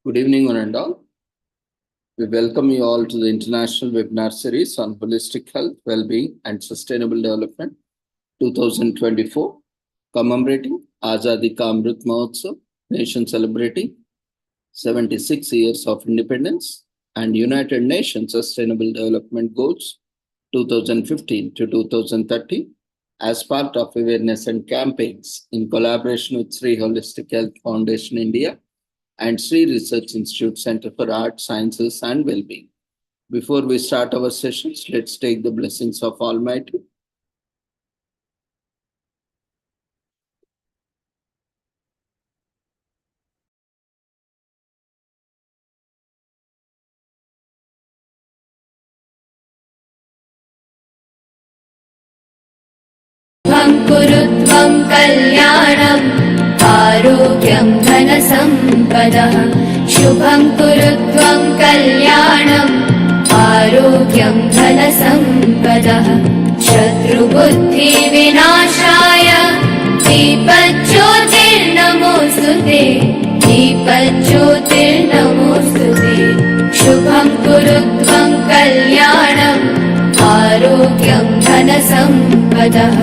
Good evening, one and all. We welcome you all to the international webinar series on holistic health, well-being, and sustainable development 2024, commemorating Azadi Ka Amrit Mahotsav, nation celebrating 76 years of independence and United Nations Sustainable Development Goals 2015 to 2030 as part of awareness and campaigns in collaboration with Sri Holistic Health Foundation India and Sri Research Institute Center for Art, Sciences and Wellbeing. Before we start our sessions, let's take the blessings of Almighty. कुरुत्वं कल्याणम् आरोग्यं धनसम्पदः शुभं कुरुत्वं कल्याणम् आरोग्यं धनसम्पदः शत्रुबुद्धिविनाशाय दीपज्योतिर्नमोऽस्तुते दीपज्योतिर्नमोऽस्तुते शुभं कुरुत्वं कल्याणम् आरोग्यं धनसम्पदः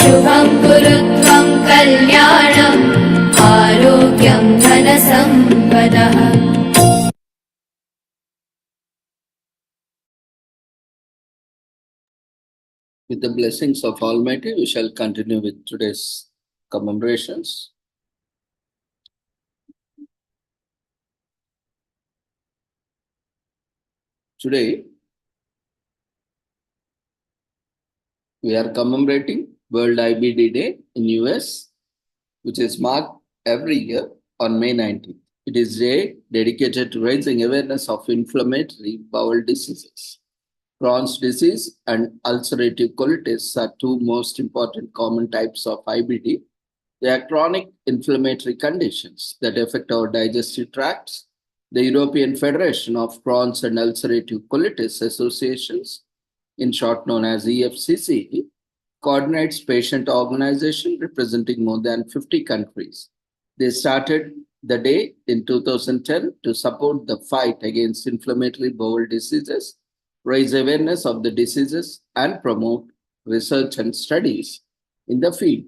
शुभं कुरुत्वं कल्याणम् आरोग्यं धनसम्पदः. With the blessings of Almighty, we shall continue with today's commemorations. Today, we are commemorating World IBD Day in US, which is marked every year on May 19th. It is a day dedicated to raising awareness of inflammatory bowel diseases. Crohn's disease and ulcerative colitis are two most important common types of IBD. They are chronic inflammatory conditions that affect our digestive tracts. The European Federation of Crohn's and Ulcerative Colitis Associations, in short known as EFCC, coordinates patient organization representing more than 50 countries. They started the day in 2010 to support the fight against inflammatory bowel diseases, raise awareness of the diseases, and promote research and studies in the field.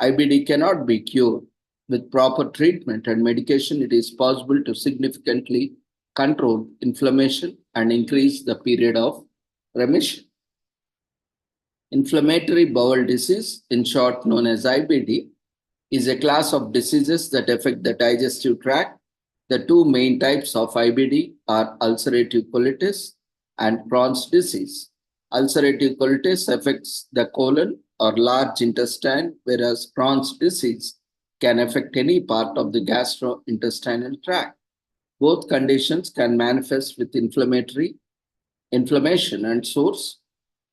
IBD cannot be cured. With proper treatment and medication, it is possible to significantly control inflammation and increase the period of remission. Inflammatory bowel disease, in short known as IBD, is a class of diseases that affect the digestive tract. The two main types of IBD are ulcerative colitis and Crohn's disease. Ulcerative colitis affects the colon or large intestine, whereas Crohn's disease can affect any part of the gastrointestinal tract. Both conditions can manifest with inflammation and source,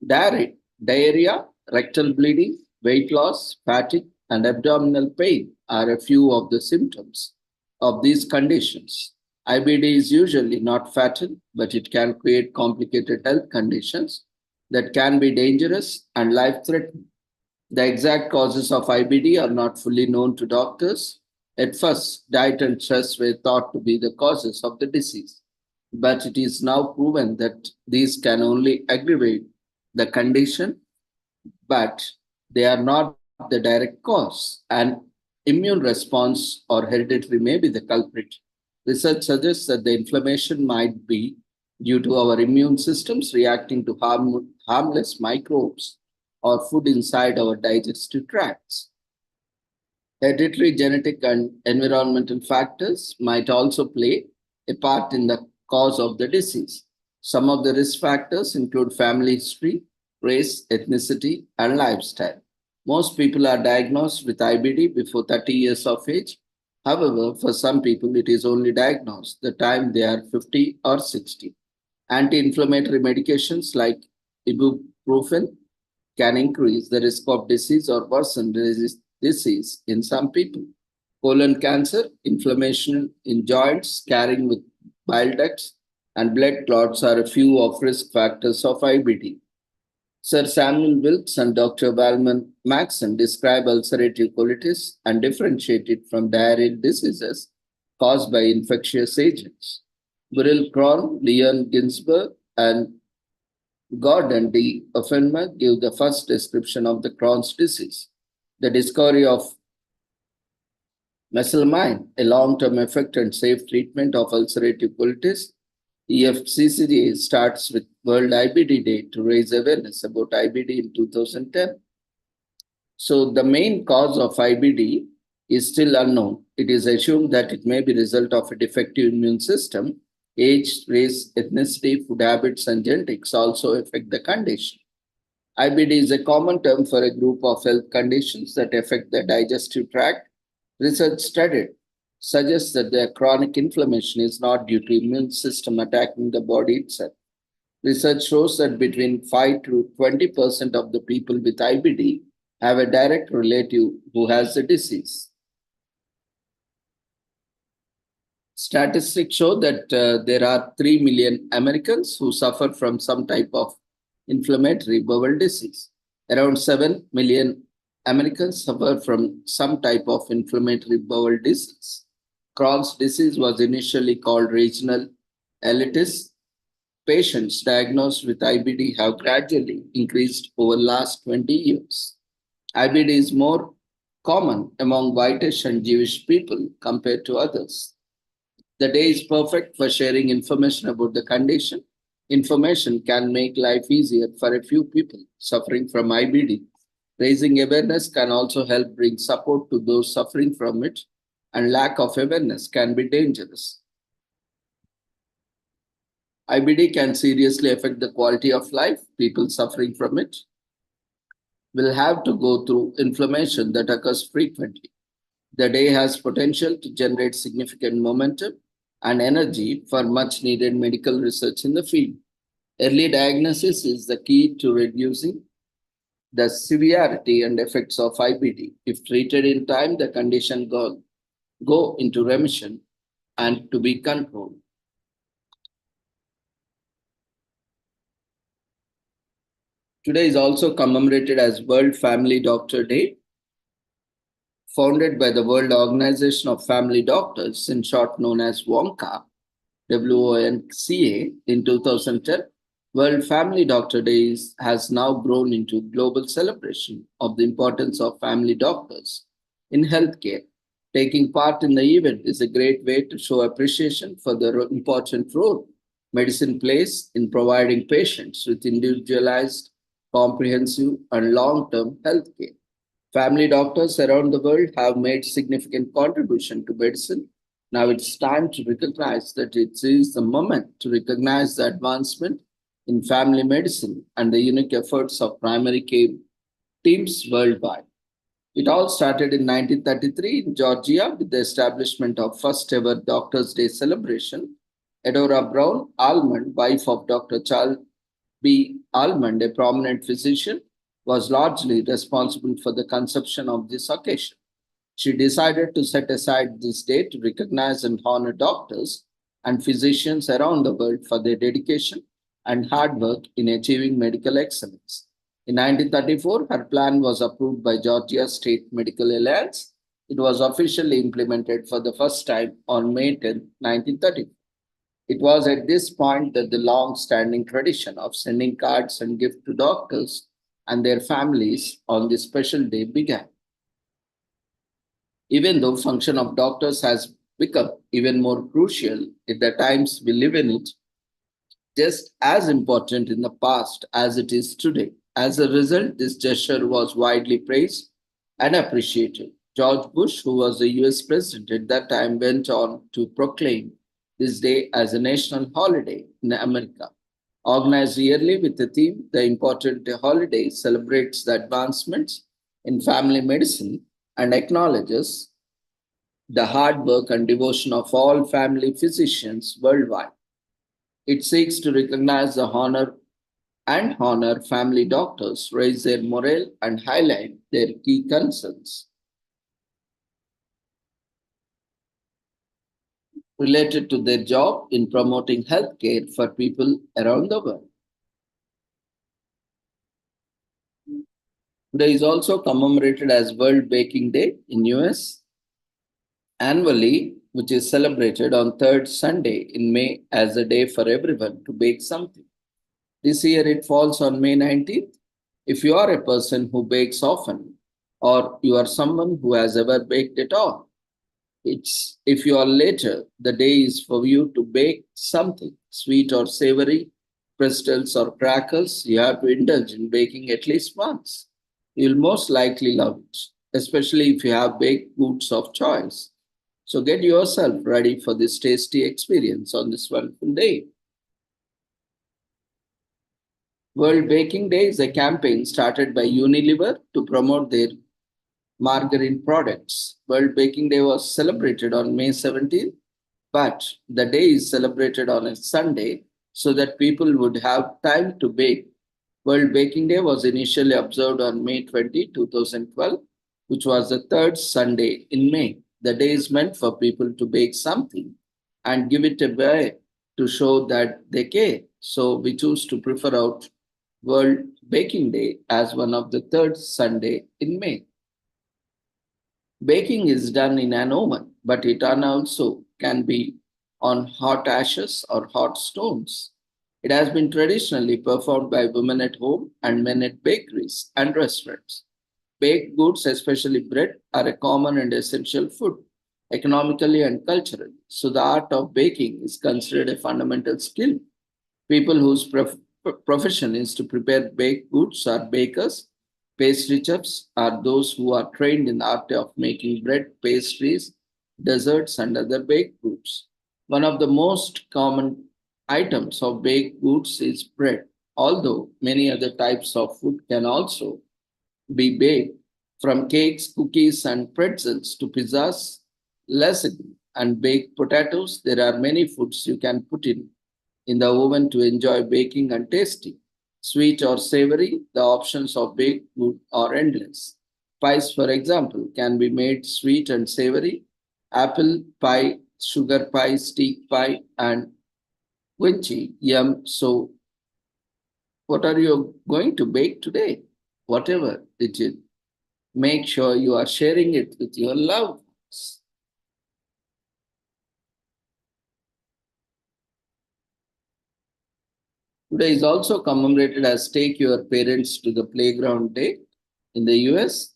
diarrhea, rectal bleeding, weight loss, fatigue, and abdominal pain are a few of the symptoms of these conditions. IBD is usually not fatal, but it can create complicated health conditions that can be dangerous and life-threatening. The exact causes of IBD are not fully known to doctors. At first, diet and stress were thought to be the causes of the disease, but it is now proven that these can only aggravate the condition, but they are not the direct cause. An immune response or hereditary may be the culprit. Research suggests that the inflammation might be due to our immune systems reacting to harmless microbes or food inside our digestive tracts. Hereditary, genetic, and environmental factors might also play a part in the cause of the disease. Some of the risk factors include family history, race, ethnicity, and lifestyle. Most people are diagnosed with IBD before 30 years of age. However, for some people, it is only diagnosed the time they are 50 or 60. Anti-inflammatory medications like ibuprofen can increase the risk of disease or worsen disease in some people. Colon cancer, inflammation in joints, scarring with bile ducts, and blood clots are a few of risk factors of IBD. Sir Samuel Wilkes and Dr. Valman Maxon describe ulcerative colitis and differentiate it from diarrheal diseases caused by infectious agents. Burrill Crohn, Leon Ginsberg, and Gordon D. Offenbach give the first description of the Crohn's disease. The discovery of mesalamine, a long-term effect and safe treatment of ulcerative colitis. EFCCD starts with World IBD Day to raise awareness about IBD in 2010. So the main cause of IBD is still unknown. It is assumed that it may be result of a defective immune system. Age, race, ethnicity, food habits, and genetics also affect the condition. IBD is a common term for a group of health conditions that affect the digestive tract. Research studied suggests that the chronic inflammation is not due to immune system attacking the body itself. Research shows that between 5 to 20% of the people with IBD have a direct relative who has the disease. Statistics show that there are 3 million Americans who suffer from some type of inflammatory bowel disease. Around 7 million Americans suffer from some type of inflammatory bowel disease. Crohn's disease was initially called regional colitis. Patients diagnosed with IBD have gradually increased over last 20 years. IBD is more common among whitish and Jewish people compared to others. The day is perfect for sharing information about the condition. Information can make life easier for a few people suffering from IBD. Raising awareness can also help bring support to those suffering from it, and lack of awareness can be dangerous. IBD can seriously affect the quality of life. People suffering from it will have to go through inflammation that occurs frequently. The day has potential to generate significant momentum and energy for much needed medical research in the field. Early diagnosis is the key to reducing the severity and effects of IBD. If treated in time, the condition go into remission and to be controlled. Today is also commemorated as World Family Doctor Day. Founded by the World Organization of Family Doctors, in short known as WONCA, WONCA, in 2010, World Family Doctor Day has now grown into global celebration of the importance of family doctors in healthcare. Taking part in the event is a great way to show appreciation for the important role medicine plays in providing patients with individualized, comprehensive, and long-term healthcare. Family doctors around the world have made significant contribution to medicine. Now it's time to recognize that it is the moment to recognize the advancement in family medicine and the unique efforts of primary care teams worldwide. It all started in 1933 in Georgia with the establishment of first ever Doctors' Day celebration. Edora Brown Almond, wife of Dr. Charles B. Almond, a prominent physician, was largely responsible for the conception of this occasion. She decided to set aside this day to recognize and honor doctors and physicians around the world for their dedication and hard work in achieving medical excellence. In 1934, her plan was approved by Georgia State Medical Alliance. It was officially implemented for the first time on May 10, 1934. It was at this point that the long-standing tradition of sending cards and gifts to doctors and their families on this special day began. Even though function of doctors has become even more crucial in the times we live in, it just as important in the past as it is today. As a result, this gesture was widely praised and appreciated. George Bush, who was the US president at that time, went on to proclaim this day as a national holiday in America. Organized yearly with the theme, the important holiday celebrates the advancements in family medicine and acknowledges the hard work and devotion of all family physicians worldwide. It seeks to recognize the honor family doctors, raise their morale, and highlight their key concerns related to their job in promoting healthcare for people around the world. Today is also commemorated as World Baking Day in US. Annually, which is celebrated on third Sunday in May as a day for everyone to bake something. This year it falls on May 19th. If you are a person who bakes often, or you are someone who has ever baked at all, it's if you are later, the day is for you to bake something sweet or savory, crystals or crackers. You have to indulge in baking at least once. You'll most likely love it, especially if you have baked goods of choice. So get yourself ready for this tasty experience on this wonderful day. World Baking Day is a campaign started by Unilever to promote their margarine products. World Baking Day was celebrated on May 17th, but the day is celebrated on a Sunday so that people would have time to bake. World Baking Day was initially observed on May 20, 2012, which was the third Sunday in May. The day is meant for people to bake something and give it away to show that they care. So we choose to prefer out World Baking Day as one of the third Sunday in May. Baking is done in an oven, but it also can be on hot ashes or hot stones. It has been traditionally performed by women at home and men at bakeries and restaurants. Baked goods, especially bread, are a common and essential food, economically and culturally. So the art of baking is considered a fundamental skill. People whose profession is to prepare baked goods are bakers. Pastry chefs are those who are trained in the art of making bread, pastries, desserts, and other baked goods. One of the most common items of baked goods is bread, although many other types of food can also be baked, from cakes, cookies, and pretzels to pizzas, lasagna, and baked potatoes. There are many foods you can put in the oven to enjoy baking and tasting. Sweet or savory, the options of baked good are endless. Pies, for example, can be made sweet and savory. Apple pie, sugar pie, steak pie, and quincy. Yum. So, what are you going to bake today? Whatever it is, make sure you are sharing it with your loved ones. Today is also commemorated as Take Your Parents to the Playground Day in the US.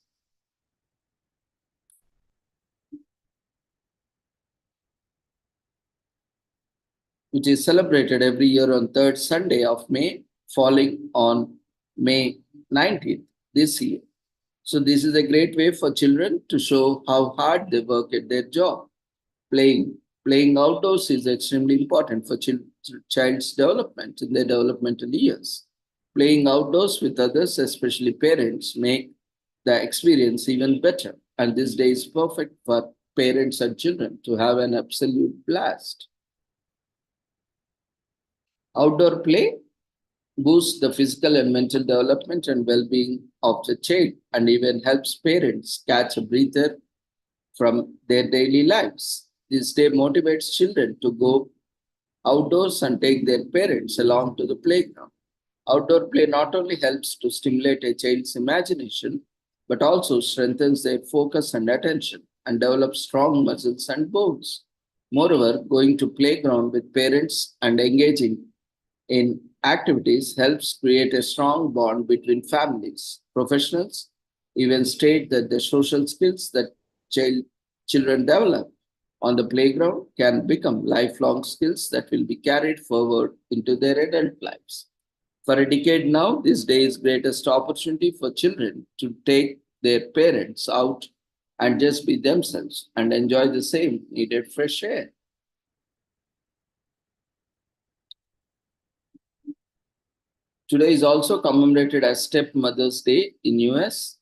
Which is celebrated every year on third Sunday of May, falling on May 19th this year. So this is a great way for children to show how hard they work at their job. Playing outdoors is extremely important for child's development in their developmental years. Playing outdoors with others, especially parents, make the experience even better. And this day is perfect for parents and children to have an absolute blast. Outdoor play boosts the physical and mental development and well-being of the child and even helps parents catch a breather from their daily lives. This day motivates children to go outdoors and take their parents along to the playground. Outdoor play not only helps to stimulate a child's imagination, but also strengthens their focus and attention and develops strong muscles and bones. Moreover, going to playground with parents and engaging in activities helps create a strong bond between families. Professionals even state that the social skills that children develop on the playground can become lifelong skills that will be carried forward into their adult lives. For a decade now, this day is greatest opportunity for children to take their parents out and just be themselves and enjoy the same needed fresh air. Today is also commemorated as Stepmother's Day in US,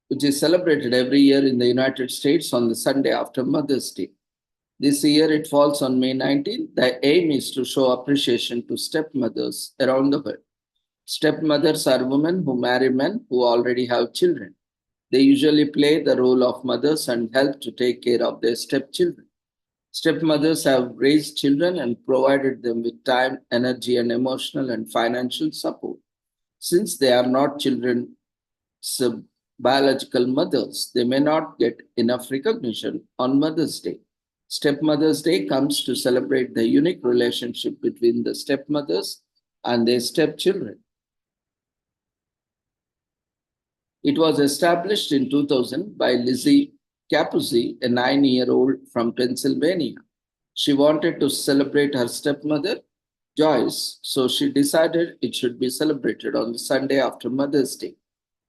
which is celebrated every year in the United States on the Sunday after Mother's Day. This year it falls on May 19th. The aim is to show appreciation to stepmothers around the world. Stepmothers are women who marry men who already have children. They usually play the role of mothers and help to take care of their stepchildren. Stepmothers have raised children and provided them with time, energy, and emotional and financial support. Since they are not children's biological mothers. They may not get enough recognition on Mother's Day. Stepmother's Day comes to celebrate the unique relationship between the stepmothers and their stepchildren. It was established in 2000 by Lizzie Capuzzi, a 9-year-old from Pennsylvania. She wanted to celebrate her stepmother, Joyce, so she decided it should be celebrated on the Sunday after Mother's Day.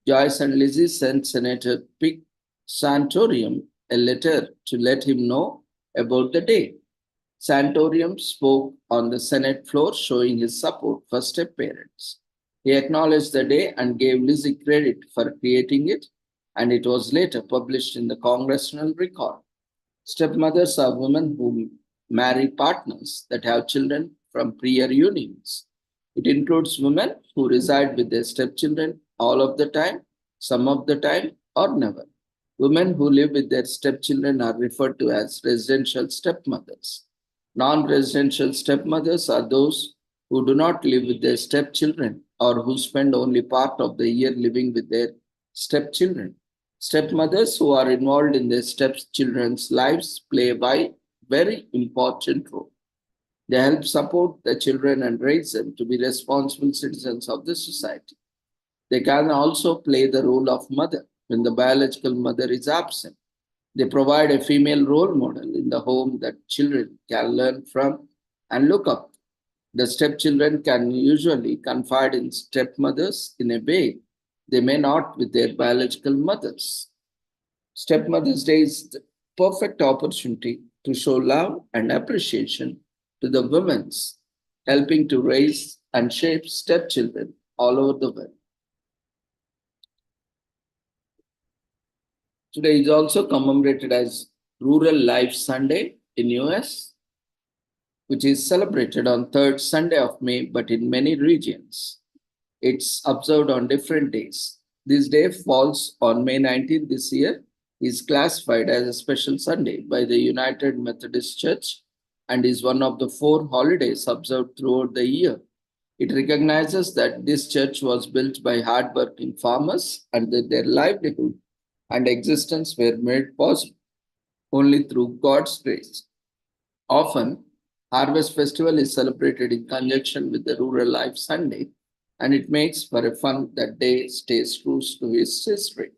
Joyce and Lizzie sent Senator Pick Santorum a letter to let him know about the day. Santorum spoke on the Senate floor showing his support for step parents. He acknowledged the day and gave Lizzie credit for creating it, and it was later published in the Congressional Record. Stepmothers are women who marry partners that have children from prior unions. It includes women who reside with their stepchildren all of the time, some of the time, or never. Women who live with their stepchildren are referred to as residential stepmothers. Non-residential stepmothers are those who do not live with their stepchildren or who spend only part of the year living with their stepchildren. Stepmothers who are involved in their stepchildren's lives play a very important role. They help support the children and raise them to be responsible citizens of the society. They can also play the role of mother when the biological mother is absent. They provide a female role model in the home that children can learn from and look up. The stepchildren can usually confide in stepmothers in a way they may not with their biological mothers. Stepmother's Day is the perfect opportunity to show love and appreciation to the women helping to raise and shape stepchildren all over the world. Today is also commemorated as Rural Life Sunday in US, which is celebrated on third Sunday of May, but in many regions. It's observed on different days. This day falls on May 19th this year, is classified as a special Sunday by the United Methodist Church and is one of the 4 holidays observed throughout the year. It recognizes that this church was built by hardworking farmers and that their livelihood and existence were made possible only through God's grace. Often, Harvest Festival is celebrated in conjunction with the Rural Life Sunday, and it makes for a fun that day stays true to its history.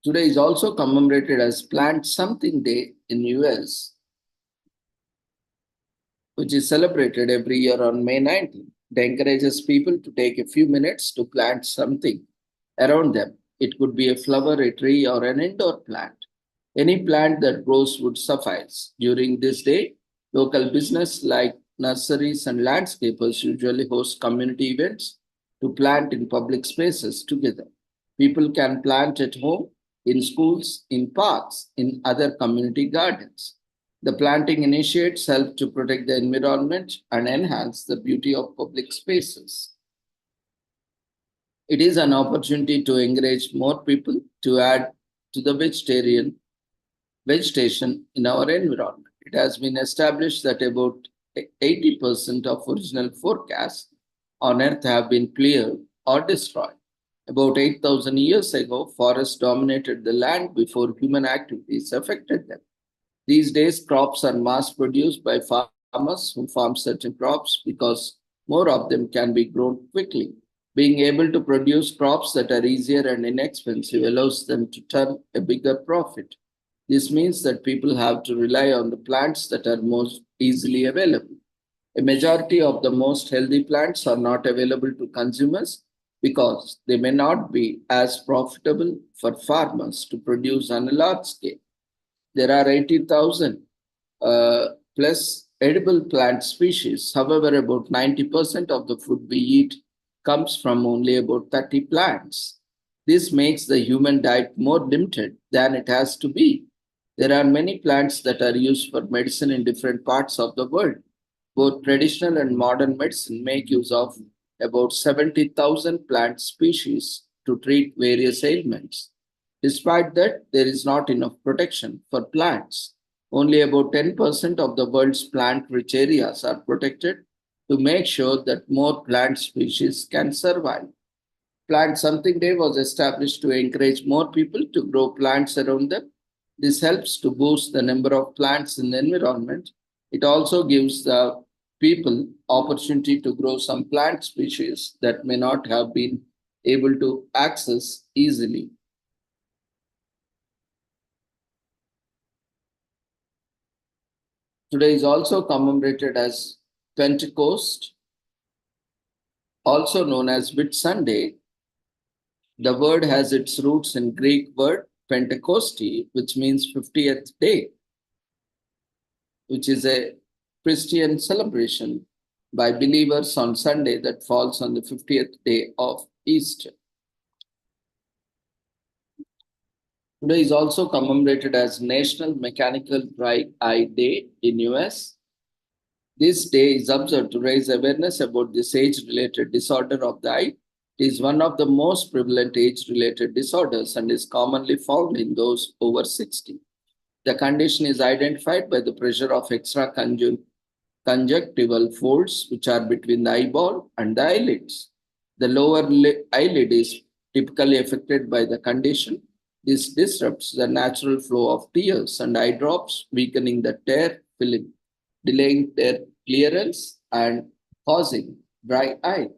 Today is also commemorated as Plant Something Day in US, which is celebrated every year on May 19th. It encourages people to take a few minutes to plant something around them. It could be a flower, a tree, or an indoor plant. Any plant that grows would suffice. During this day, local business like nurseries and landscapers usually host community events to plant in public spaces together. People can plant at home, in schools, in parks, in other community gardens. The planting initiatives help to protect the environment and enhance the beauty of public spaces. It is an opportunity to encourage more people to add to the vegetation in our environment. It has been established that about 80% of original forecasts on Earth have been cleared or destroyed. About 8,000 years ago, forests dominated the land before human activities affected them. These days, crops are mass-produced by farmers who farm certain crops because more of them can be grown quickly. Being able to produce crops that are easier and inexpensive allows them to turn a bigger profit. This means that people have to rely on the plants that are most easily available. A majority of the most healthy plants are not available to consumers because they may not be as profitable for farmers to produce on a large scale. There are 80,000 plus edible plant species. However, about 90% of the food we eat comes from only about 30 plants. This makes the human diet more limited than it has to be. There are many plants that are used for medicine in different parts of the world. Both traditional and modern medicine make use of about 70,000 plant species to treat various ailments. Despite that, there is not enough protection for plants. Only about 10% of the world's plant-rich areas are protected to make sure that more plant species can survive. Plant Something Day was established to encourage more people to grow plants around them. This helps to boost the number of plants in the environment. It also gives the people opportunity to grow some plant species that may not have been able to access easily. Today is also commemorated as Pentecost, also known as Whit Sunday. The word has its roots in Greek word Pentecosti, which means 50th day, which is a Christian celebration by believers on Sunday that falls on the 50th day of Easter. Today is also commemorated as National Mechanical Dry Eye Day in US. This day is observed to raise awareness about this age-related disorder of the eye. It is one of the most prevalent age-related disorders and is commonly found in those over 60. The condition is identified by the pressure of conjunctival folds which are between the eyeball and the eyelids. The lower eyelid is typically affected by the condition. This disrupts the natural flow of tears and eye drops, weakening the tear film, delaying their clearance and causing dry eye.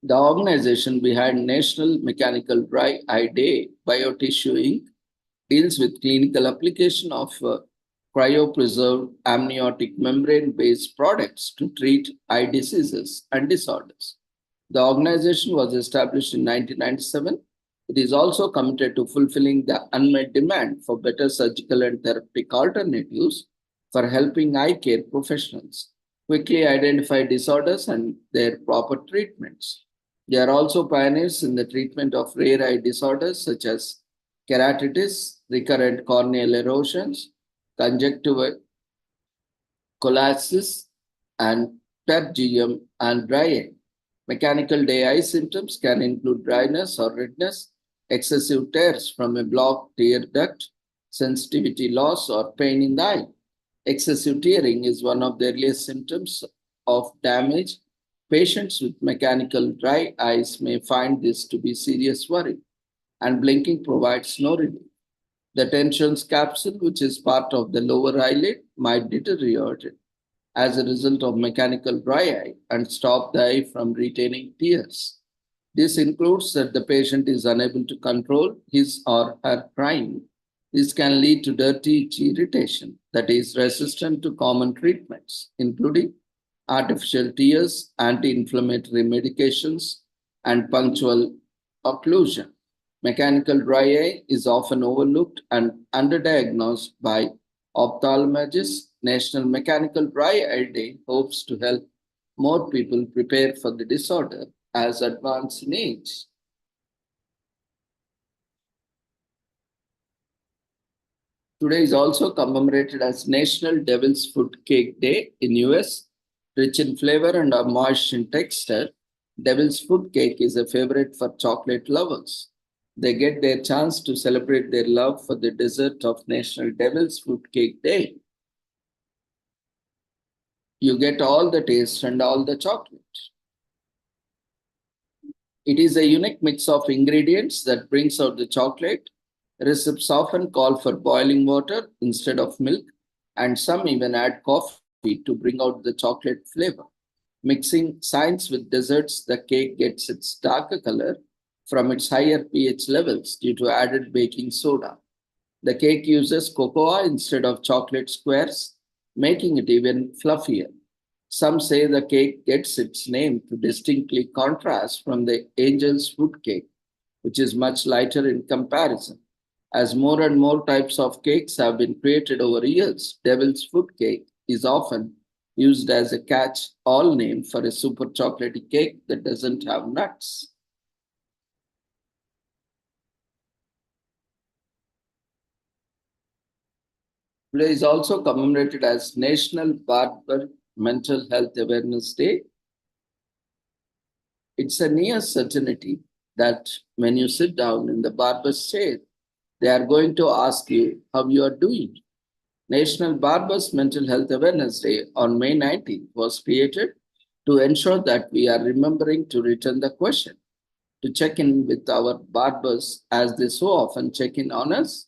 The organization behind National Mechanical Dry Eye Day, BioTissue Inc., deals with clinical application of cryopreserved amniotic membrane-based products to treat eye diseases and disorders. The organization was established in 1997. It is also committed to fulfilling the unmet demand for better surgical and therapeutic alternatives for helping eye care professionals quickly identify disorders and their proper treatments. They are also pioneers in the treatment of rare eye disorders such as keratitis, recurrent corneal erosions, conjunctival colitis, and pterygium and dry eye. Mechanical day eye symptoms can include dryness or redness, excessive tears from a blocked tear duct, sensitivity loss, or pain in the eye. Excessive tearing is one of the earliest symptoms of damage. Patients with mechanical dry eyes may find this to be serious worry, and blinking provides no relief. The tensions capsule, which is part of the lower eyelid, might deteriorate as a result of mechanical dry eye and stop the eye from retaining tears. This includes that the patient is unable to control his or her crying. This can lead to dirty irritation that is resistant to common treatments, including artificial tears, anti-inflammatory medications, and punctual occlusion. Mechanical dry eye is often overlooked and underdiagnosed by ophthalmologists. National Mechanical Dry Eye Day hopes to help more people prepare for the disorder as advance in age. Today is also commemorated as National Devil's Food Cake Day in US. Rich in flavor and moist in texture, Devil's Food Cake is a favorite for chocolate lovers. They get their chance to celebrate their love for the dessert of National Devil's Food Cake Day. You get all the taste and all the chocolate. It is a unique mix of ingredients that brings out the chocolate. Recipes often call for boiling water instead of milk, and some even add coffee to bring out the chocolate flavor. Mixing science with desserts, the cake gets its darker color from its higher pH levels due to added baking soda. The cake uses cocoa instead of chocolate squares, making it even fluffier. Some say the cake gets its name to distinctly contrast from the angel's food cake, which is much lighter in comparison. As more and more types of cakes have been created over years, devil's food cake is often used as a catch-all name for a super chocolatey cake that doesn't have nuts. Today is also commemorated as National Barber Mental Health Awareness Day. It's a near certainty that when you sit down in the barber's chair, They are going to ask you how you are doing. National Barbers Mental Health Awareness Day on May 19th was created to ensure that we are remembering to return the question, to check in with our barbers as they so often check in on us.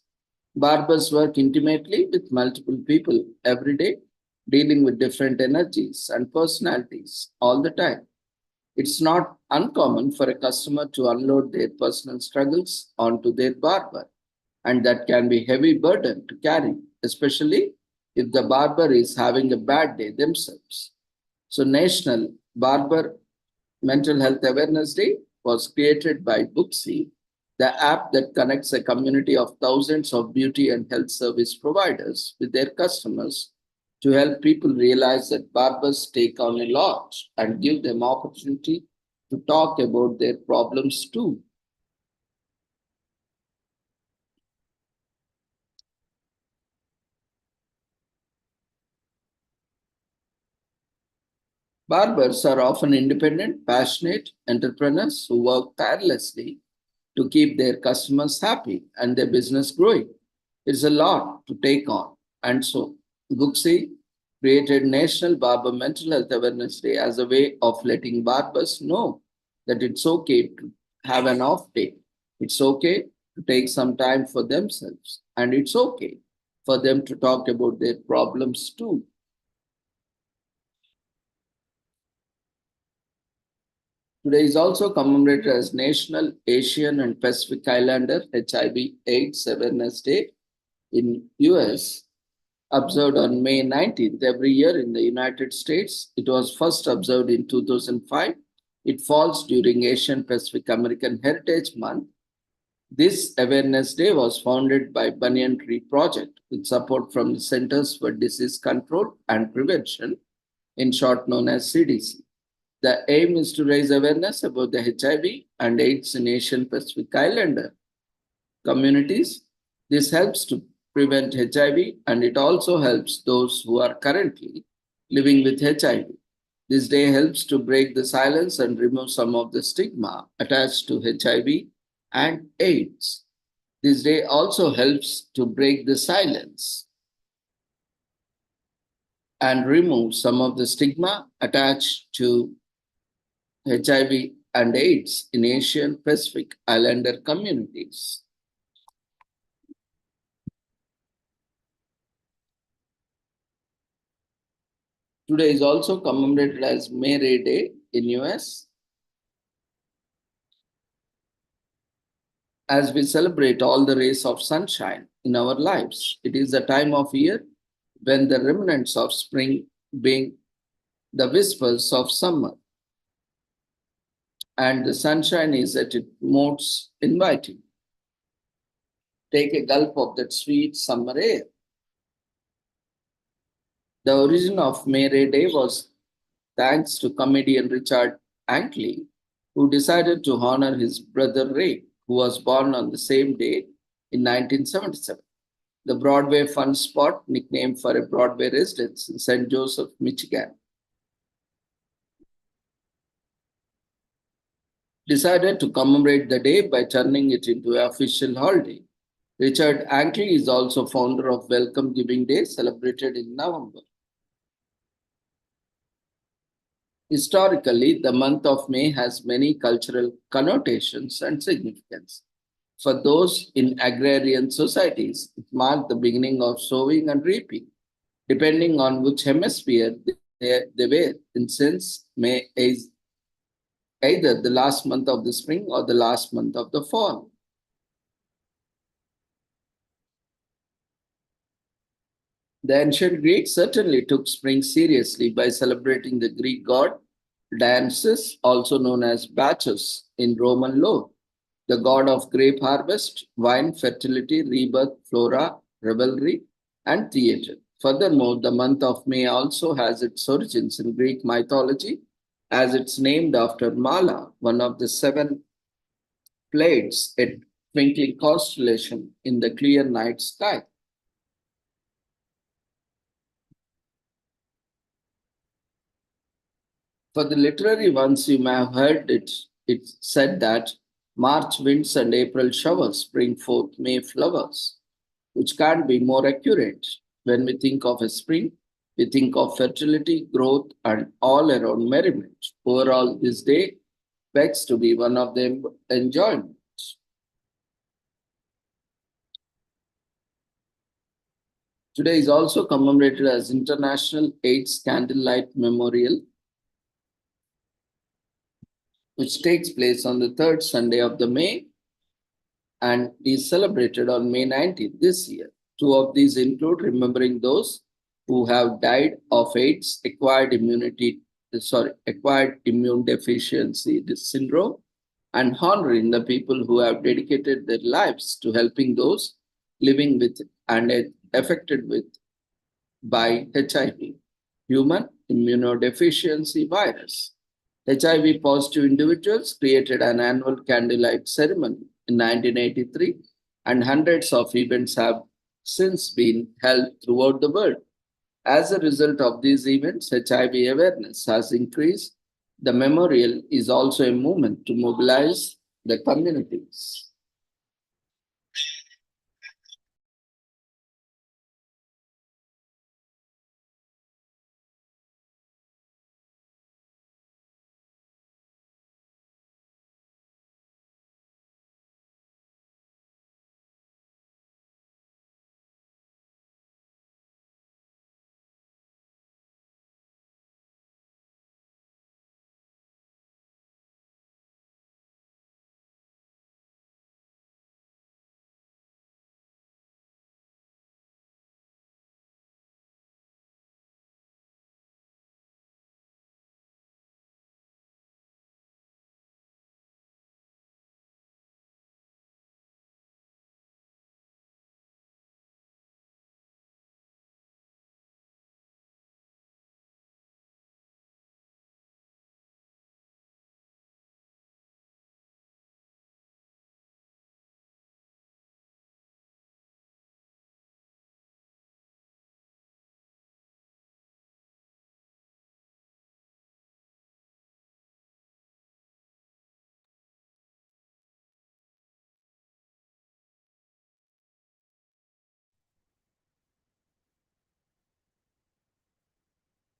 Barbers work intimately with multiple people every day, dealing with different energies and personalities all the time. It's not uncommon for a customer to unload their personal struggles onto their barber, and that can be a heavy burden to carry, especially if the barber is having a bad day themselves. So, National Barber Mental Health Awareness Day was created by Booksy, the app that connects a community of thousands of beauty and health service providers with their customers to help people realize that barbers take on a lot and give them opportunity to talk about their problems too. Barbers are often independent, passionate entrepreneurs who work tirelessly to keep their customers happy and their business growing. It's a lot to take on. And so, Booksy created National Barber Mental Health Awareness Day as a way of letting barbers know that it's okay to have an off day. It's okay to take some time for themselves. And it's okay for them to talk about their problems too. Today is also commemorated as National Asian and Pacific Islander HIV/AIDS Awareness Day in US, observed on May 19th every year in the United States. It was first observed in 2005. It falls during Asian Pacific American Heritage Month. This awareness day was founded by Banyan Tree Project with support from the Centers for Disease Control and Prevention, in short known as CDC. The aim is to raise awareness about the HIV and AIDS in Asian Pacific Islander communities. This helps to prevent HIV, and it also helps those who are currently living with HIV. This day helps to break the silence and remove some of the stigma attached to HIV and AIDS. This day also helps to break the silence and remove some of the stigma attached to HIV and AIDS in Asian Pacific Islander communities. Today is also commemorated as May Day in US. As we celebrate all the rays of sunshine in our lives, it is the time of year when the remnants of spring being the whispers of summer, and the sunshine is at its most inviting. Take a gulp of that sweet summer air. The origin of May Day was thanks to comedian Richard Ankley, who decided to honor his brother Ray, who was born on the same day in 1977. The Broadway Fun Spot, nicknamed for a Broadway residence in St. Joseph, Michigan, decided to commemorate the day by turning it into an official holiday. Richard Ankley is also founder of Welcome Giving Day, celebrated in November. Historically, the month of May has many cultural connotations and significance. For those in agrarian societies, it marked the beginning of sowing and reaping, depending on which hemisphere they were in, since May is either the last month of the spring or the last month of the fall. The ancient Greeks certainly took spring seriously by celebrating the Greek god Dionysus, also known as Bacchus in Roman lore, the god of grape harvest, wine, fertility, rebirth, flora, revelry, and theater. Furthermore, the month of May also has its origins in Greek mythology, as it's named after Mala, one of the seven Pleiades, a twinkling constellation in the clear night sky. For the literary ones, you may have heard it said that March winds and April showers bring forth May flowers, which can't be more accurate. When we think of a spring, we think of fertility, growth, and all around merriment. Overall, this day begs to be one of them enjoyment. Today is also commemorated as International AIDS Candlelight Memorial, which takes place on the third Sunday of the May and is celebrated on May 19th this year. Two of these include remembering those who have died of AIDS, acquired immune deficiency syndrome, and honoring the people who have dedicated their lives to helping those living with and affected with by HIV, human immunodeficiency virus. HIV positive individuals created an annual candlelight ceremony in 1983, and hundreds of events have since been held throughout the world. As a result of these events, HIV awareness has increased. The memorial is also a movement to mobilize the communities.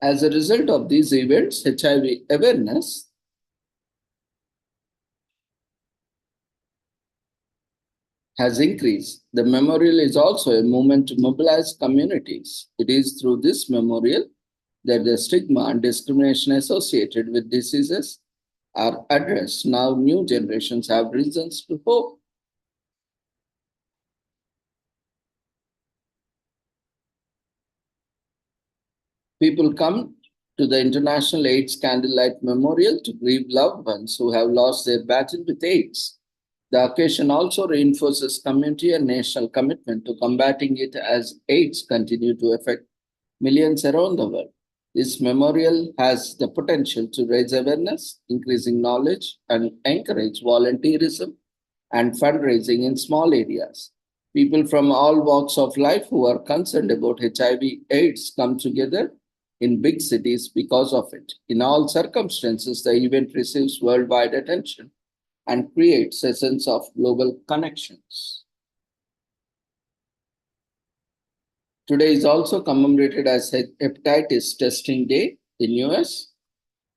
As a result of these events, HIV awareness has increased. The memorial is also a movement to mobilize communities. It is through this memorial that the stigma and discrimination associated with diseases are addressed. Now, new generations have reasons to hope. People come to the International AIDS Candlelight Memorial to grieve loved ones who have lost their battle with AIDS. The occasion also reinforces community and national commitment to combating it as AIDS continue to affect millions around the world. This memorial has the potential to raise awareness, increasing knowledge, and encourage volunteerism and fundraising in small areas. People from all walks of life who are concerned about HIV/AIDS come together in big cities because of it. In all circumstances, the event receives worldwide attention and creates a sense of global connections. Today is also commemorated as Hepatitis Testing Day in US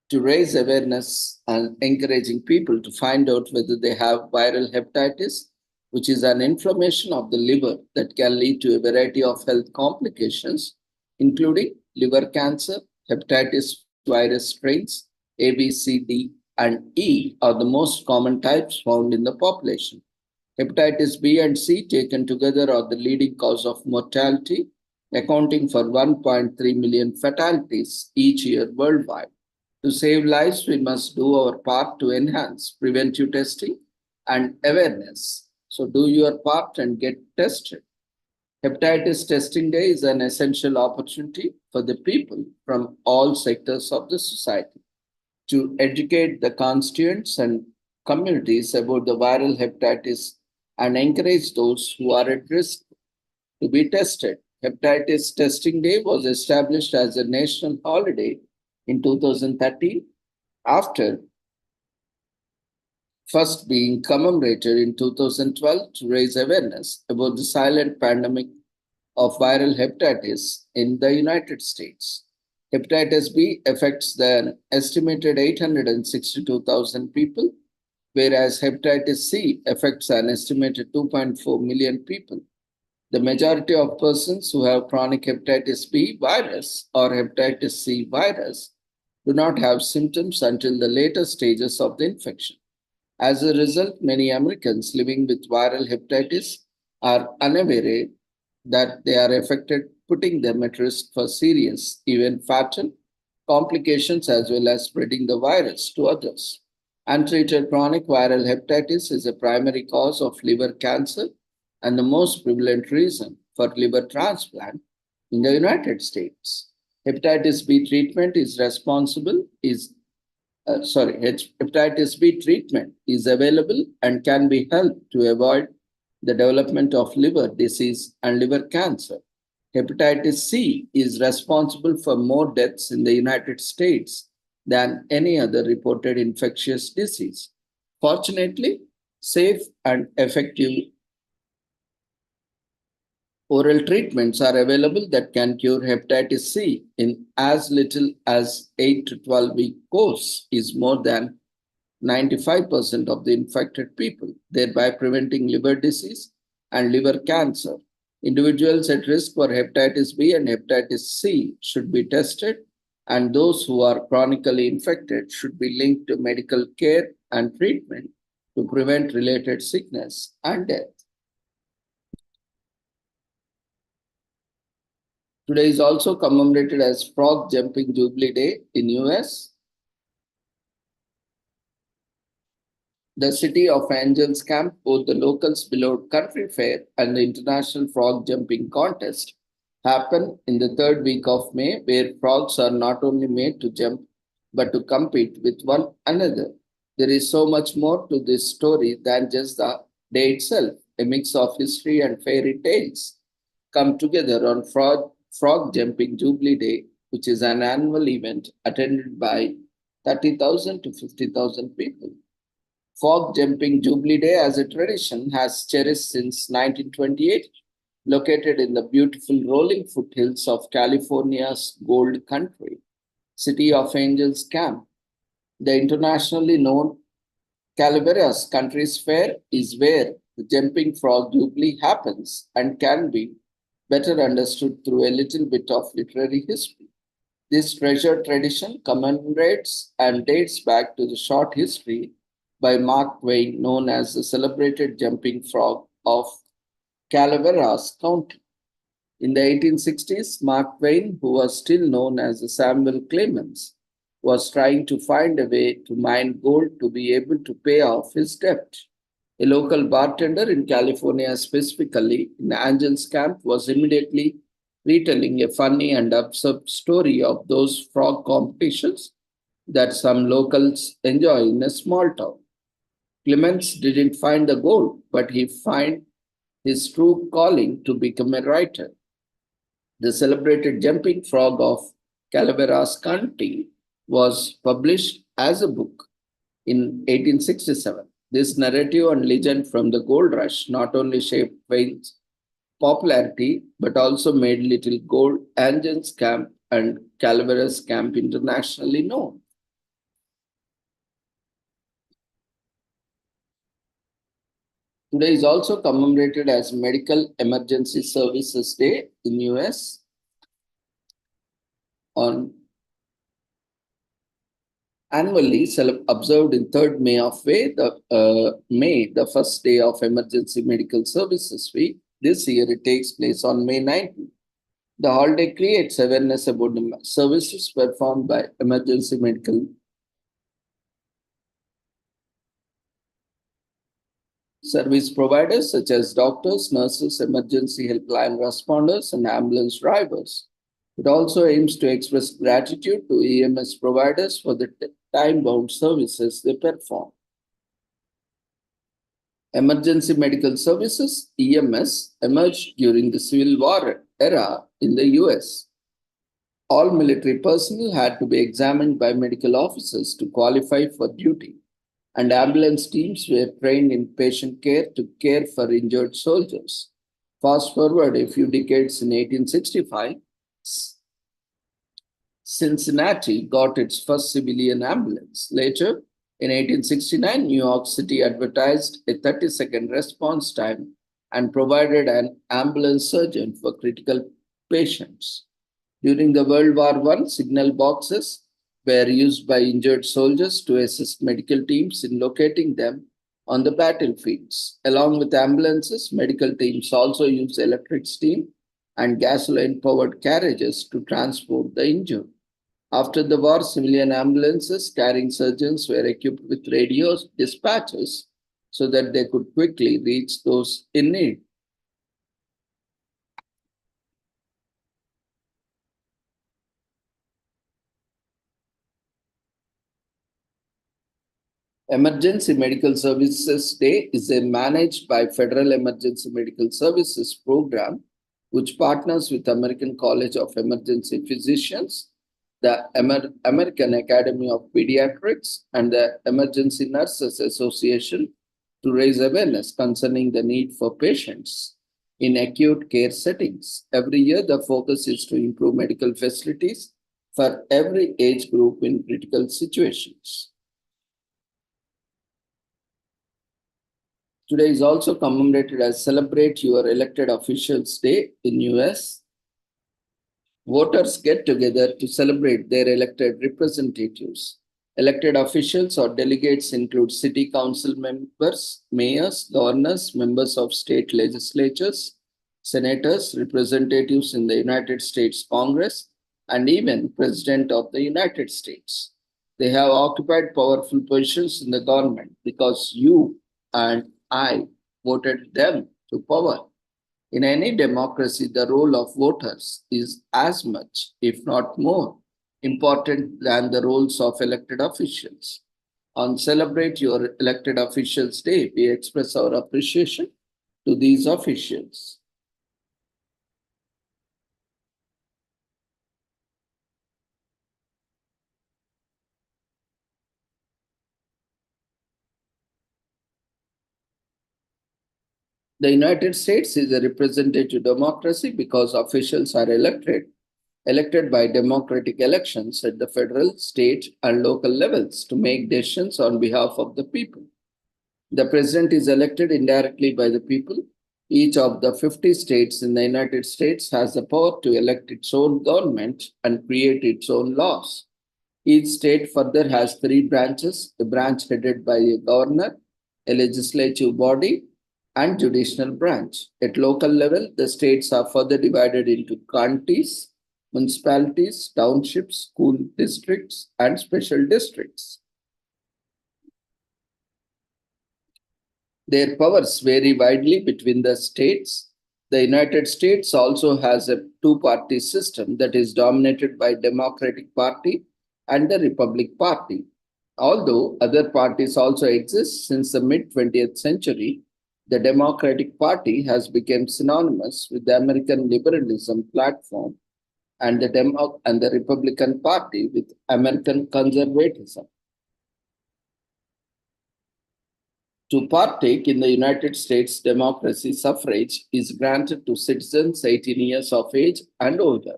to raise awareness and encouraging people to find out whether they have viral hepatitis, which is an inflammation of the liver that can lead to a variety of health complications, including liver cancer. Hepatitis virus strains A, B, C, D, and E are the most common types found in the population. Hepatitis B and C taken together are the leading cause of mortality, accounting for 1.3 million fatalities each year worldwide. To save lives, we must do our part to enhance preventive testing and awareness. So do your part and get tested. Hepatitis Testing Day is an essential opportunity for the people from all sectors of the society to educate the constituents and communities about the viral hepatitis and encourage those who are at risk to be tested. Hepatitis Testing Day was established as a national holiday in 2013 after first being commemorated in 2012 to raise awareness about the silent pandemic of viral hepatitis in the United States. Hepatitis B affects an estimated 862,000 people, whereas hepatitis C affects an estimated 2.4 million people. The majority of persons who have chronic hepatitis B virus or hepatitis C virus do not have symptoms until the later stages of the infection. As a result, many Americans living with viral hepatitis are unaware that they are affected, putting them at risk for serious, even fatal complications as well as spreading the virus to others. Untreated chronic viral hepatitis is a primary cause of liver cancer and the most prevalent reason for liver transplant in the United States. Hepatitis B treatment is responsible is hepatitis B treatment is available and can be helped to avoid the development of liver disease and liver cancer. Hepatitis C is responsible for more deaths in the United States than any other reported infectious disease. Fortunately, safe and effective oral treatments are available that can cure hepatitis C in as little as 8 to 12 week course is more than 95% of the infected people, thereby preventing liver disease and liver cancer. Individuals at risk for hepatitis B and hepatitis C should be tested, and those who are chronically infected should be linked to medical care and treatment to prevent related sickness and death. Today is also commemorated as Frog Jumping Jubilee Day in US. The City of Angels Camp, both the locals' beloved country fair and the International Frog Jumping Contest, happen in the third week of May, where frogs are not only made to jump but to compete with one another. There is so much more to this story than just the day itself. A mix of history and fairy tales come together on Frog Jumping Jubilee Day, which is an annual event attended by 30,000 to 50,000 people. Frog Jumping Jubilee Day as a tradition has cherished since 1928, located in the beautiful rolling foothills of California's Gold Country, City of Angels Camp. The internationally known Calaveras Country's Fair is where the Jumping Frog Jubilee happens and can be better understood through a little bit of literary history. This treasured tradition commemorates and dates back to the short history by Mark Twain, known as the celebrated jumping frog of Calaveras County. In the 1860s, Mark Twain, who was still known as the Samuel Clemens, was trying to find a way to mine gold to be able to pay off his debt. A local bartender in California, specifically in Angels Camp, was immediately retelling a funny and absurd story of those frog competitions that some locals enjoy in a small town. Clemens didn't find the gold, but he found his true calling to become a writer. The celebrated Jumping Frog of Calaveras County was published as a book in 1867. This narrative and legend from the gold rush not only shaped Twain's popularity, but also made Little Gold Angels Camp and Calaveras Camp internationally known. Today is also commemorated as Medical Emergency Services Day in US. On annually observed in 3rd May of May, the first day of Emergency Medical Services Week. This year it takes place on May 19th. The holiday creates awareness about the services performed by emergency medical service providers such as doctors, nurses, emergency helpline responders, and ambulance drivers. It also aims to express gratitude to EMS providers for the time-bound services they perform. Emergency medical services, EMS, emerged during the Civil War era in the US. All military personnel had to be examined by medical officers to qualify for duty, and ambulance teams were trained in patient care to care for injured soldiers. Fast forward a few decades in 1865, Cincinnati got its first civilian ambulance. Later, in 1869, New York City advertised a 30-second response time and provided an ambulance surgeon for critical patients. During the World War I, signal boxes were used by injured soldiers to assist medical teams in locating them on the battlefields. Along with ambulances, medical teams also use electric steam and gasoline powered carriages to transport the injured. After the war, civilian ambulances carrying surgeons were equipped with radios dispatches so that they could quickly reach those in need. Emergency Medical Services Day is a managed by Federal Emergency Medical Services program, which partners with American College of Emergency Physicians, the American Academy of Pediatrics, and the Emergency Nurses Association to raise awareness concerning the need for patients in acute care settings. Every year, the focus is to improve medical facilities for every age group in critical situations. Today is also commemorated as Celebrate Your Elected Officials Day in US. Voters get together to celebrate their elected representatives. Elected officials or delegates include city council members, mayors, governors, members of state legislatures, senators, representatives in the United States Congress, and even President of the United States. They have occupied powerful positions in the government because you and I voted them to power. In any democracy, the role of voters is as much, if not more, important than the roles of elected officials. On Celebrate Your Elected Officials Day, we express our appreciation to these officials. The United States is a representative democracy because officials are elected by democratic elections at the federal, state, and local levels to make decisions on behalf of the people. The president is elected indirectly by the people. Each of the 50 states in the United States has the power to elect its own government and create its own laws. Each state further has three branches: a branch headed by a governor, a legislative body, and judicial branch. At local level, the states are further divided into counties, municipalities, townships, school districts, and special districts. Their powers vary widely between the states. The United States also has a two-party system that is dominated by Democratic Party and the Republican Party. Although other parties also exist since the mid-20th century, the Democratic Party has become synonymous with the American liberalism platform and the Republican Party with American conservatism. To partake in the United States democracy, suffrage is granted to citizens 18 years of age and older.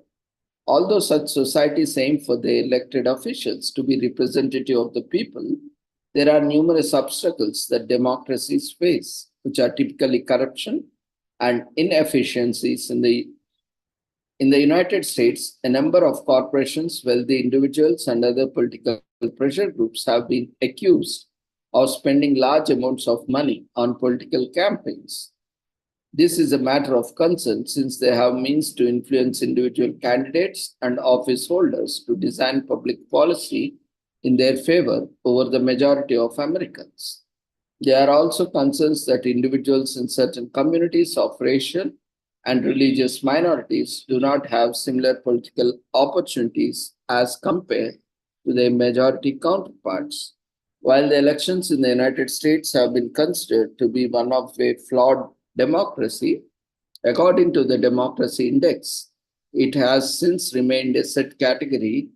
Although such societies aim for their elected officials to be representative of the people, there are numerous obstacles that democracies face, which are typically corruption and inefficiencies in the United States. A number of corporations, wealthy individuals, and other political pressure groups have been accused of spending large amounts of money on political campaigns. This is a matter of concern since they have means to influence individual candidates and office holders to design public policy in their favor over the majority of Americans. There are also concerns that individuals in certain communities of racial and religious minorities do not have similar political opportunities as compared to their majority counterparts. While the elections in the United States have been considered to be one of a flawed democracy, according to the Democracy Index, it has since remained a set category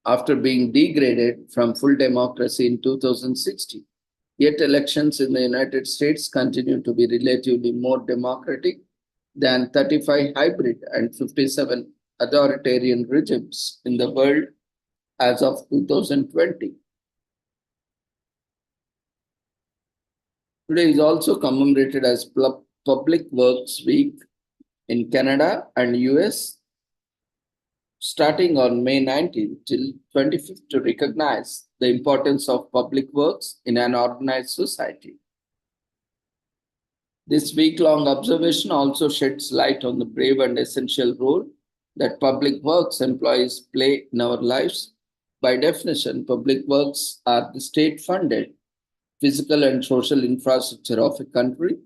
after being degraded from full democracy in 2016. Yet elections in the United States continue to be relatively more democratic than 35 hybrid and 57 authoritarian regimes in the world as of 2020. Today is also commemorated as Public Works Week in Canada and US, starting on May 19th till 25th to recognize the importance of public works in an organized society. This week-long observation also sheds light on the brave and essential role that public works employees play in our lives. By definition, public works are the state-funded physical and social infrastructure of a country.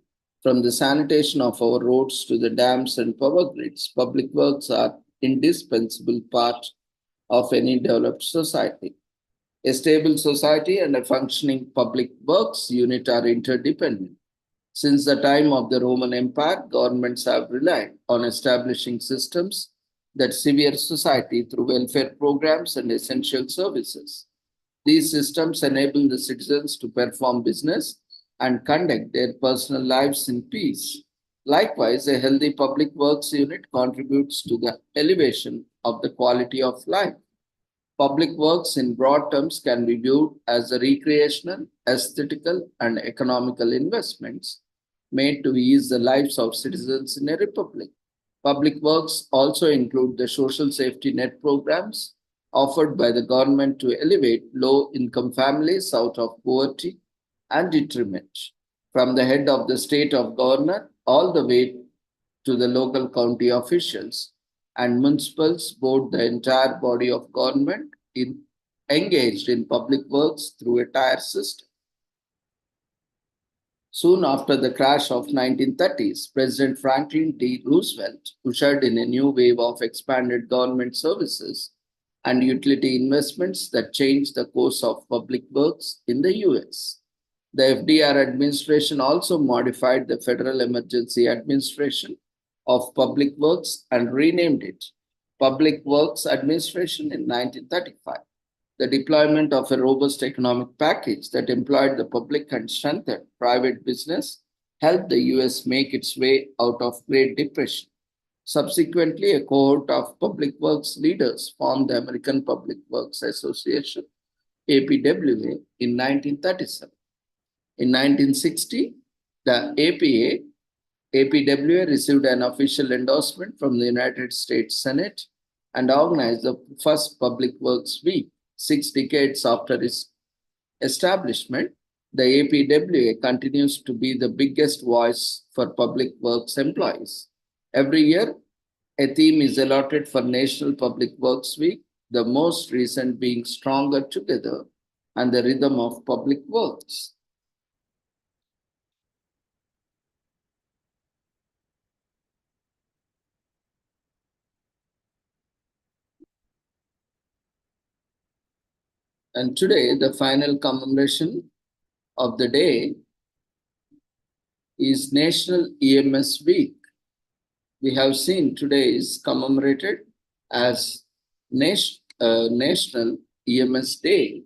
From the sanitation of our roads to the dams and power grids, public works are indispensable part of any developed society. A stable society and a functioning public works unit are interdependent. Since the time of the Roman Empire, governments have relied on establishing systems that severe society through welfare programs and essential services. These systems enable the citizens to perform business and conduct their personal lives in peace. Likewise, a healthy public works unit contributes to the elevation of the quality of life. Public works in broad terms can be viewed as a recreational, aesthetical, and economical investments made to ease the lives of citizens in a republic. Public works also include the social safety net programs offered by the government to elevate low-income families out of poverty and detriment, from the head of the state of governor all the way to the local county officials and municipals, both the entire body of government engaged in public works through a tier system. Soon after the crash of 1930s, President Franklin D. Roosevelt ushered in a new wave of expanded government services and utility investments that changed the course of public works in the US. The FDR administration also modified the Federal Emergency Administration of Public Works and renamed it Public Works Administration in 1935. The deployment of a robust economic package that employed the public and strengthened private business helped the US make its way out of Great Depression. Subsequently, a cohort of public works leaders formed the American Public Works Association, APWA, in 1937. In 1960, the APWA received an official endorsement from the United States Senate and organized the first Public Works Week. 6 decades after its establishment, the APWA continues to be the biggest voice for public works employees. Every year, a theme is allotted for National Public Works Week, the most recent being Stronger Together and the Rhythm of Public Works. And today, the final commemoration of the day is National EMS Week. We have seen today is commemorated as National EMS Day.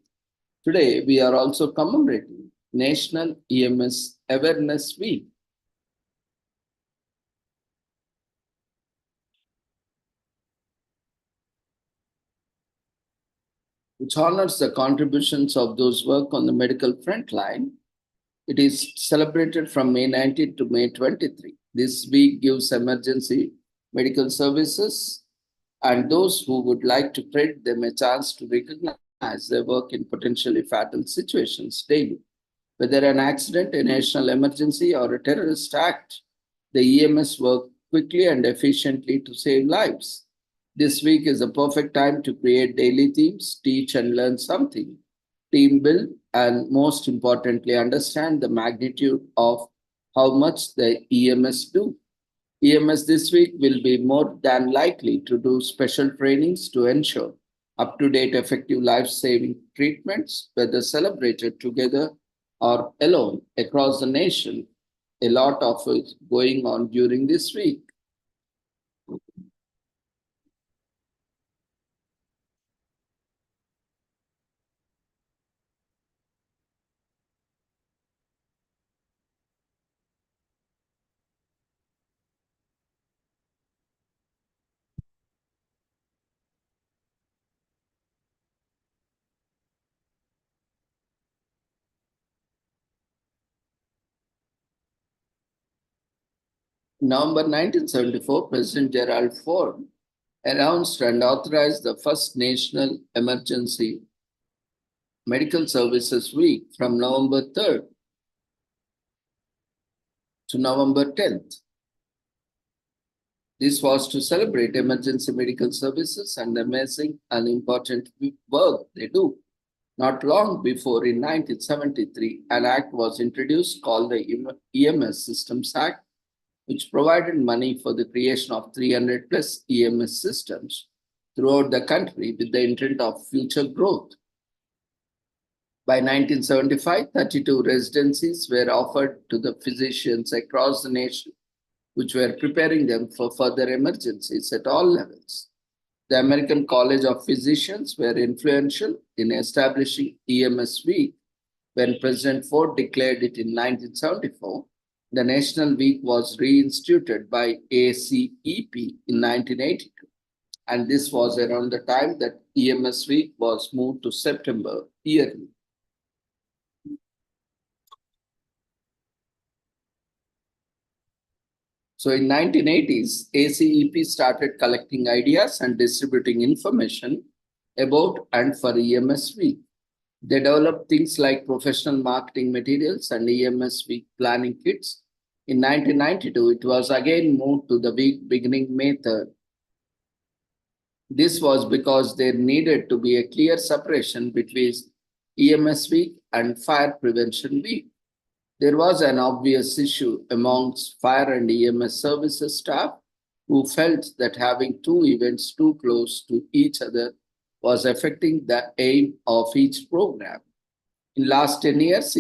Today, we are also commemorating National EMS Awareness Week. Which honors the contributions of those work on the medical front line. It is celebrated from May 19 to May 23. This week gives emergency medical services and those who would like to credit them a chance to recognize their work in potentially fatal situations daily. Whether an accident, a national emergency, or a terrorist act, the EMS work quickly and efficiently to save lives. This week is a perfect time to create daily themes, teach and learn something, team build, and most importantly, understand the magnitude of how much the EMS do. EMS this week will be more than likely to do special trainings to ensure up-to-date effective life-saving treatments, whether celebrated together or alone across the nation. A lot of it going on during this week. In November 1974, President Gerald Ford announced and authorized the first National Emergency Medical Services Week from November 3rd to November 10th. This was to celebrate emergency medical services and the amazing and important work they do. Not long before, in 1973, an act was introduced called the EMS Systems Act, which provided money for the creation of 300 plus EMS systems throughout the country with the intent of future growth. By 1975, 32 residencies were offered to the physicians across the nation, which were preparing them for further emergencies at all levels. The American College of Physicians were influential in establishing EMS Week. When President Ford declared it in 1974, the National Week was reinstituted by ACEP in 1982. And this was around the time that EMS Week was moved to September yearly. So in 1980s, ACEP started collecting ideas and distributing information about and for EMS Week. They developed things like professional marketing materials and EMS Week planning kits. In 1992, it was again moved to the week beginning May 3rd. This was because there needed to be a clear separation between EMS Week and Fire Prevention Week. There was an obvious issue amongst fire and EMS services staff who felt that having two events too close to each other was affecting the aim of each program. In last 10 years,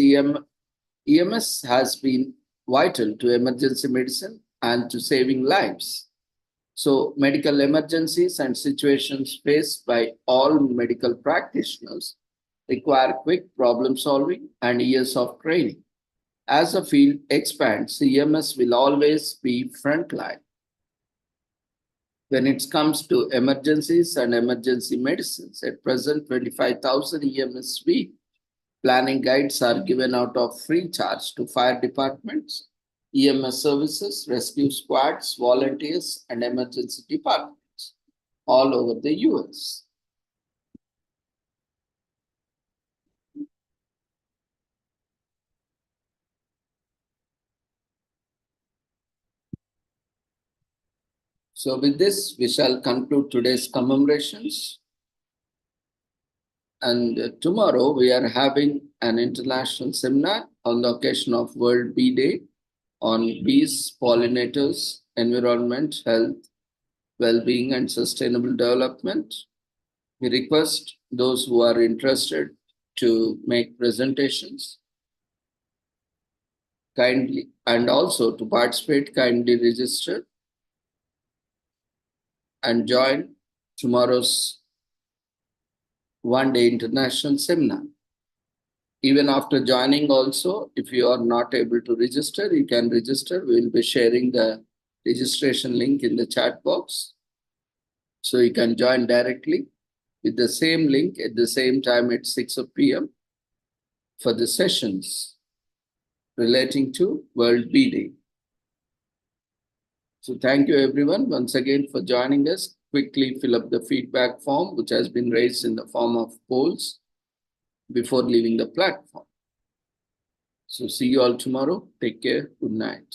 EMS has been vital to emergency medicine and to saving lives. So medical emergencies and situations faced by all medical practitioners require quick problem solving and years of training. As the field expands, EMS will always be frontline. When it comes to emergencies and emergency medicines, at present 25,000 EMS week planning guides are given out of free charge to fire departments, EMS services, rescue squads, volunteers, and emergency departments all over the US. So with this, we shall conclude today's commemorations. And tomorrow we are having an international seminar on the occasion of World Bee Day on bees, pollinators, environment, health, well-being, and sustainable development. We request those who are interested to make presentations kindly, and also to participate, kindly register and join tomorrow's one-day international seminar. Even after joining also, if you are not able to register, you can register. We will be sharing the registration link in the chat box. So you can join directly with the same link at the same time at 6 p.m. for the sessions relating to World Bee Day. So thank you everyone once again for joining us. Quickly fill up the feedback form, which has been raised in the form of polls before leaving the platform. So see you all tomorrow. Take care. Good night.